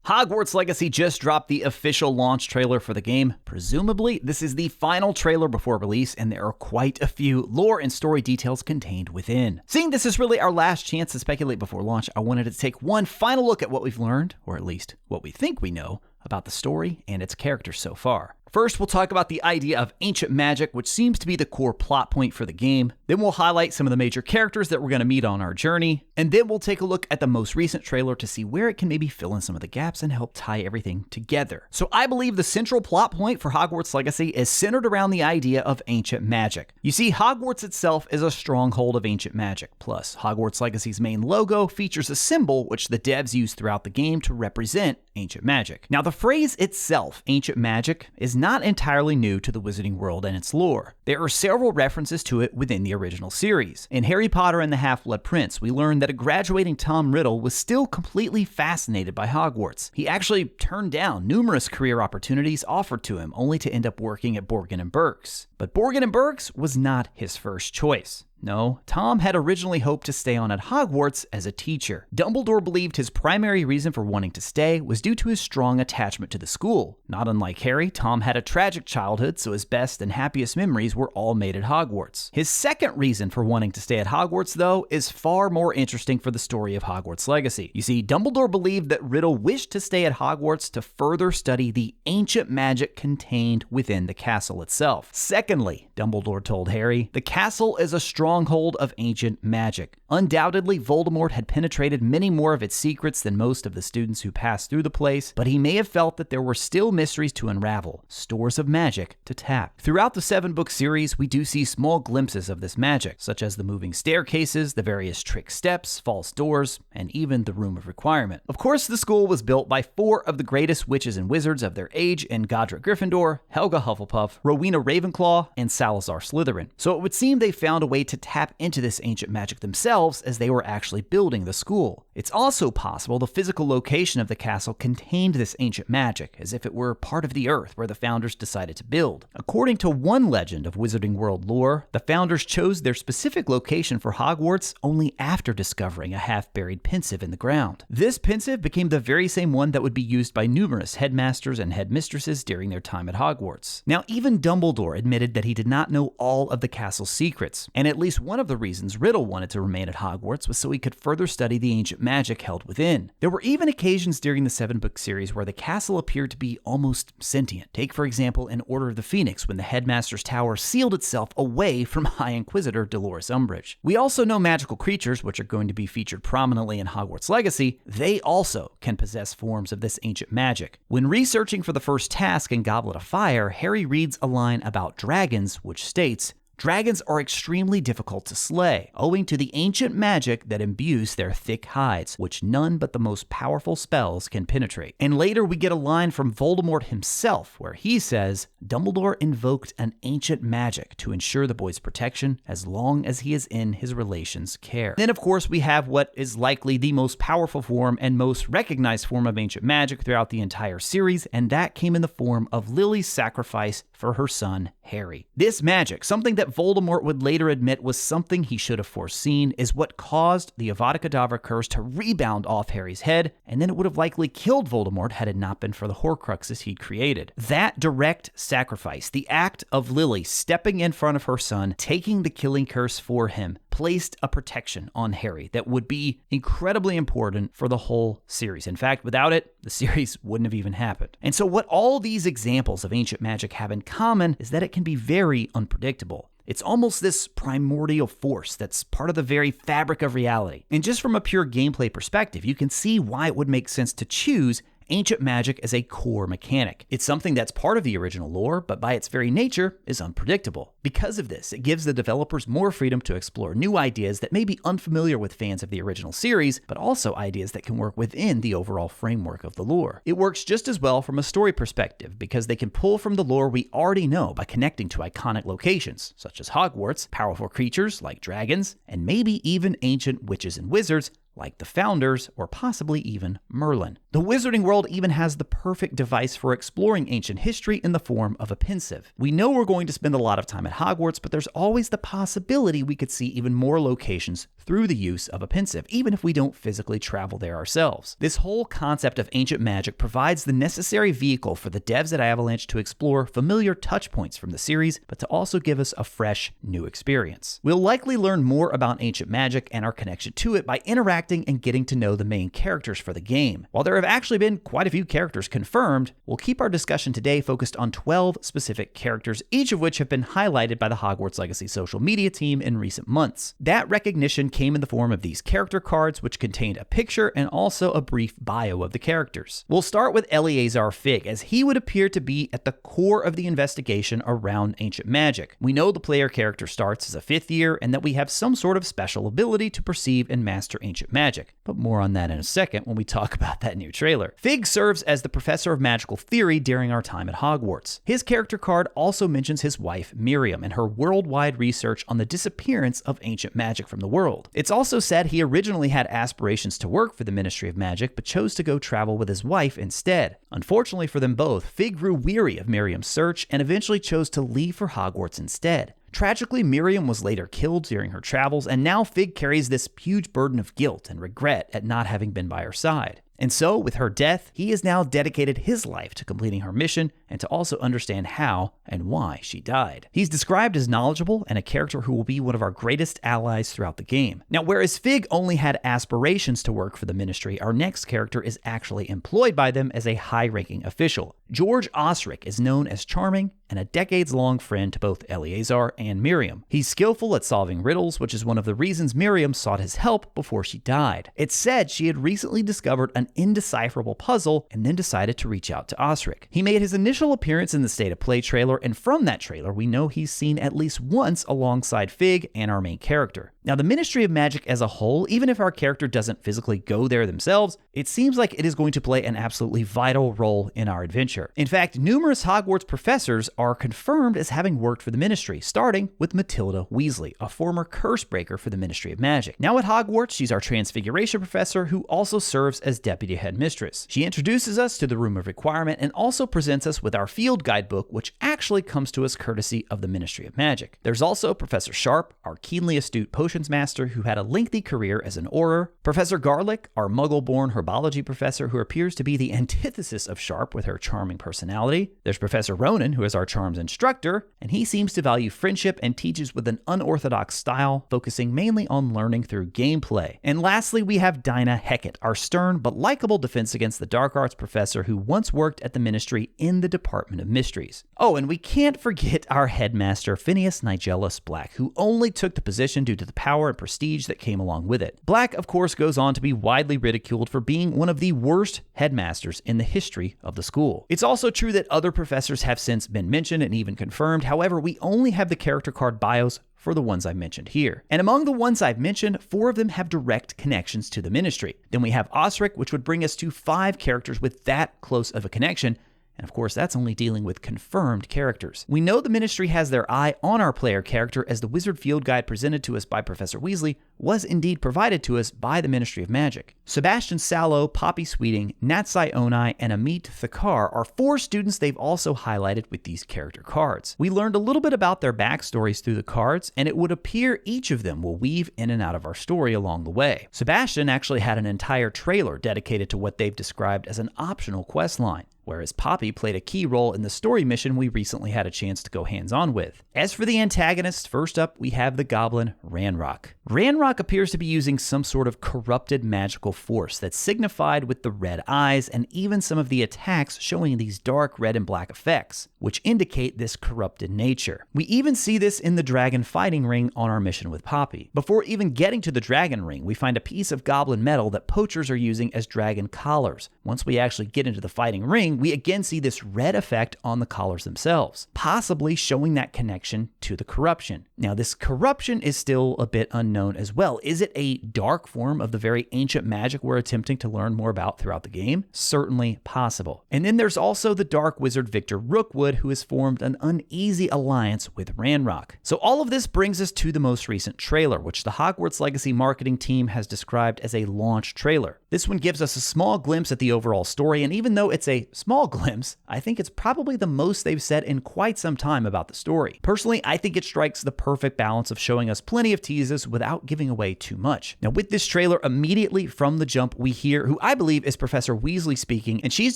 Hogwarts Legacy just dropped the official launch trailer for the game. Presumably, this is the final trailer before release, and there are quite a few lore and story details contained within. Seeing this is really our last chance to speculate before launch, I wanted to take one final look at what we've learned, or at least what we think we know, about the story and its characters so far. First, we'll talk about the idea of ancient magic, which seems to be the core plot point for the game. Then we'll highlight some of the major characters that we're going to meet on our journey. And then we'll take a look at the most recent trailer to see where it can maybe fill in some of the gaps and help tie everything together. So I believe the central plot point for Hogwarts Legacy is centered around the idea of ancient magic. You see, Hogwarts itself is a stronghold of ancient magic. Plus, Hogwarts Legacy's main logo features a symbol which the devs use throughout the game to represent ancient magic. Now, the phrase itself, ancient magic, is not entirely new to the wizarding world and its lore. There are several references to it within the original series. In Harry Potter and the Half-Blood Prince, we learned that a graduating Tom Riddle was still completely fascinated by Hogwarts. He actually turned down numerous career opportunities offered to him, only to end up working at Borgin & Burkes. But Borgin & Burkes was not his first choice. No, Tom had originally hoped to stay on at Hogwarts as a teacher. Dumbledore believed his primary reason for wanting to stay was due to his strong attachment to the school. Not unlike Harry, Tom had a tragic childhood, so his best and happiest memories were all made at Hogwarts. His second reason for wanting to stay at Hogwarts, though, is far more interesting for the story of Hogwarts Legacy. You see, Dumbledore believed that Riddle wished to stay at Hogwarts to further study the ancient magic contained within the castle itself. Secondly, Dumbledore told Harry, the castle is a stronghold of ancient magic. Undoubtedly, Voldemort had penetrated many more of its secrets than most of the students who passed through the place, but he may have felt that there were still mysteries to unravel, stores of magic to tap. Throughout the 7-book series, we do see small glimpses of this magic, such as the moving staircases, the various trick steps, false doors, and even the Room of Requirement. Of course, the school was built by 4 of the greatest witches and wizards of their age in Godric Gryffindor, Helga Hufflepuff, Rowena Ravenclaw, and Salazar Slytherin. So it would seem they found a way to tap into this ancient magic themselves as they were actually building the school. It's also possible the physical location of the castle contained this ancient magic, as if it were part of the earth where the founders decided to build. According to one legend of Wizarding World lore, the founders chose their specific location for Hogwarts only after discovering a half-buried pensive in the ground. This pensive became the very same one that would be used by numerous headmasters and headmistresses during their time at Hogwarts. Now, even Dumbledore admitted that he did not know all of the castle's secrets, and at least one of the reasons Riddle wanted to remain at Hogwarts was so he could further study the ancient magic held within. There were even occasions during the 7-book series where the castle appeared to be almost sentient. Take, for example, in Order of the Phoenix, when the Headmaster's Tower sealed itself away from High Inquisitor Dolores Umbridge. We also know magical creatures, which are going to be featured prominently in Hogwarts Legacy, they also can possess forms of this ancient magic. When researching for the first task in Goblet of Fire, Harry reads a line about dragons, which states, dragons are extremely difficult to slay, owing to the ancient magic that imbues their thick hides, which none but the most powerful spells can penetrate. And later we get a line from Voldemort himself, where he says, Dumbledore invoked an ancient magic to ensure the boy's protection as long as he is in his relation's care. Then, of course, we have what is likely the most powerful form and most recognized form of ancient magic throughout the entire series, and that came in the form of Lily's sacrifice for her son, Harry. This magic, something that Voldemort would later admit was something he should have foreseen, is what caused the Avada Kedavra curse to rebound off Harry's head, and then it would have likely killed Voldemort had it not been for the Horcruxes he'd created. That direct sacrifice, the act of Lily stepping in front of her son, taking the killing curse for him, placed a protection on Harry that would be incredibly important for the whole series. In fact, without it, the series wouldn't have even happened. And so what all these examples of ancient magic have in common is that it can be very unpredictable. It's almost this primordial force that's part of the very fabric of reality. And just from a pure gameplay perspective, you can see why it would make sense to choose ancient magic as a core mechanic. It's something that's part of the original lore, but by its very nature is unpredictable. Because of this, it gives the developers more freedom to explore new ideas that may be unfamiliar with fans of the original series, but also ideas that can work within the overall framework of the lore. It works just as well from a story perspective, because they can pull from the lore we already know by connecting to iconic locations, such as Hogwarts, powerful creatures like dragons, and maybe even ancient witches and wizards like the Founders, or possibly even Merlin. The wizarding world even has the perfect device for exploring ancient history in the form of a pensive. We know we're going to spend a lot of time at Hogwarts, but there's always the possibility we could see even more locations through the use of a pensive, even if we don't physically travel there ourselves. This whole concept of ancient magic provides the necessary vehicle for the devs at Avalanche to explore familiar touch points from the series, but to also give us a fresh, new experience. We'll likely learn more about ancient magic and our connection to it by interacting and getting to know the main characters for the game. While there have actually been quite a few characters confirmed, we'll keep our discussion today focused on 12 specific characters, each of which have been highlighted by the Hogwarts Legacy social media team in recent months. That recognition came in the form of these character cards, which contained a picture and also a brief bio of the characters. We'll start with Eleazar Fig, as he would appear to be at the core of the investigation around ancient magic. We know the player character starts as a 5th year and that we have some sort of special ability to perceive and master ancient magic, but more on that in a second when we talk about that new trailer. Fig serves as the professor of magical theory during our time at Hogwarts. His character card also mentions his wife Miriam and her worldwide research on the disappearance of ancient magic from the world. It's also said he originally had aspirations to work for the Ministry of Magic, but chose to go travel with his wife instead. Unfortunately for them both, Fig grew weary of Miriam's search and eventually chose to leave for Hogwarts instead. Tragically, Miriam was later killed during her travels, and now Fig carries this huge burden of guilt and regret at not having been by her side. And so, with her death, he has now dedicated his life to completing her mission and to also understand how and why she died. He's described as knowledgeable and a character who will be one of our greatest allies throughout the game. Now, whereas Fig only had aspirations to work for the Ministry, our next character is actually employed by them as a high-ranking official. George Osric is known as charming and a decades-long friend to both Eleazar and Miriam. He's skillful at solving riddles, which is one of the reasons Miriam sought his help before she died. It's said she had recently discovered an indecipherable puzzle and then decided to reach out to Osric. He made his initial appearance in the State of Play trailer, and from that trailer, we know he's seen at least once alongside Fig and our main character. Now, the Ministry of Magic as a whole, even if our character doesn't physically go there themselves, it seems like it is going to play an absolutely vital role in our adventure. In fact, numerous Hogwarts professors are confirmed as having worked for the Ministry, starting with Matilda Weasley, a former curse breaker for the Ministry of Magic. Now at Hogwarts, she's our Transfiguration professor who also serves as Deputy Headmistress. She introduces us to the Room of Requirement and also presents us with our field guidebook, which actually comes to us courtesy of the Ministry of Magic. There's also Professor Sharp, our keenly astute potions master who had a lengthy career as an Auror, Professor Garlick, our muggle-born herbology professor who appears to be the antithesis of Sharp with her charming personality. There's Professor Ronan, who is our charms instructor, and he seems to value friendship and teaches with an unorthodox style, focusing mainly on learning through gameplay. And lastly, we have Dinah Hecat, our stern but likable defense against the dark arts professor who once worked at the Ministry in the Department of Mysteries. Oh, and we can't forget our headmaster, Phineas Nigellus Black, who only took the position due to the power and prestige that came along with it. Black, of course, goes on to be widely ridiculed for being one of the worst headmasters in the history of the school. It's also true that other professors have since been mentioned and even confirmed. However, we only have the character card bios for the ones I mentioned here. And among the ones I've mentioned, 4 of them have direct connections to the Ministry. Then we have Osric, which would bring us to 5 characters with that close of a connection. And of course, that's only dealing with confirmed characters. We know the Ministry has their eye on our player character, as the Wizard Field Guide presented to us by Professor Weasley was indeed provided to us by the Ministry of Magic. Sebastian Sallow, Poppy Sweeting, Natsai Onai, and Amit Thakar are 4 students they've also highlighted with these character cards. We learned a little bit about their backstories through the cards, and it would appear each of them will weave in and out of our story along the way. Sebastian actually had an entire trailer dedicated to what they've described as an optional quest line, whereas Poppy played a key role in the story mission we recently had a chance to go hands-on with. As for the antagonists, first up we have the goblin Ranrock. Ranrock appears to be using some sort of corrupted magical force that's signified with the red eyes and even some of the attacks showing these dark red and black effects, which indicate this corrupted nature. We even see this in the dragon fighting ring on our mission with Poppy. Before even getting to the dragon ring, we find a piece of goblin metal that poachers are using as dragon collars. Once we actually get into the fighting ring, we again see this red effect on the collars themselves, possibly showing that connection to the corruption. Now, this corruption is still a bit unknown as well. Is it a dark form of the very ancient magic we're attempting to learn more about throughout the game? Certainly possible. And then there's also the dark wizard Victor Rookwood, who has formed an uneasy alliance with Ranrock. So all of this brings us to the most recent trailer, which the Hogwarts Legacy marketing team has described as a launch trailer. This one gives us a small glimpse at the overall story, and even though it's a small glimpse, I think it's probably the most they've said in quite some time about the story. Personally, I think it strikes the perfect balance of showing us plenty of teases without giving away too much. Now, with this trailer, immediately from the jump, we hear who I believe is Professor Weasley speaking, and she's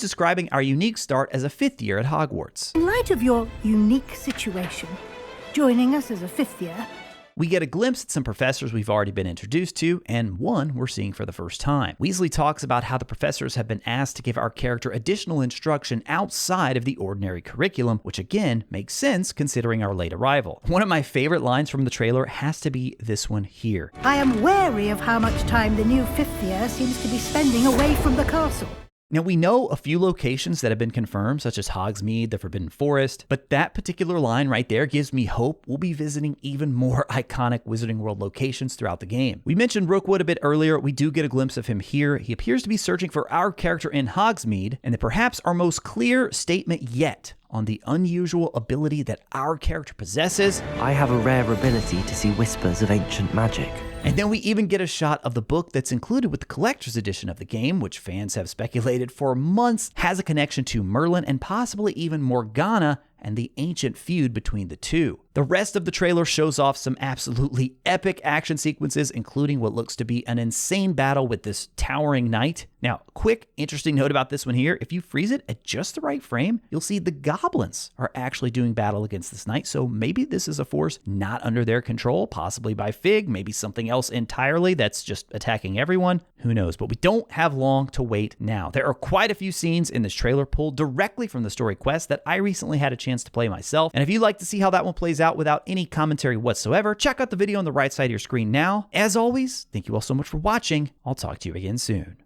describing our unique start as a 5th year at Hogwarts. In light of your unique situation, joining us as a 5th year, we get a glimpse at some professors we've already been introduced to, and one we're seeing for the first time. Weasley talks about how the professors have been asked to give our character additional instruction outside of the ordinary curriculum, which again makes sense considering our late arrival. One of my favorite lines from the trailer has to be this one here. I am wary of how much time the new 5th year seems to be spending away from the castle. Now, we know a few locations that have been confirmed, such as Hogsmeade, the Forbidden Forest, but that particular line right there gives me hope we'll be visiting even more iconic Wizarding World locations throughout the game. We mentioned Rookwood a bit earlier. We do get a glimpse of him here. He appears to be searching for our character in Hogsmeade, and perhaps our most clear statement yet on the unusual ability that our character possesses. I have a rare ability to see whispers of ancient magic. And then we even get a shot of the book that's included with the collector's edition of the game, which fans have speculated for months has a connection to Merlin and possibly even Morgana and the ancient feud between the two. The rest of the trailer shows off some absolutely epic action sequences, including what looks to be an insane battle with this towering knight. Now, quick, interesting note about this one here. If you freeze it at just the right frame, you'll see the goblins are actually doing battle against this knight. So maybe this is a force not under their control, possibly by Fig, maybe something else entirely that's just attacking everyone. Who knows? But we don't have long to wait now. There are quite a few scenes in this trailer pulled directly from the story quest that I recently had a chance to play myself. And if you'd like to see how that one plays out without any commentary whatsoever, check out the video on the right side of your screen now. As always, thank you all so much for watching. I'll talk to you again soon.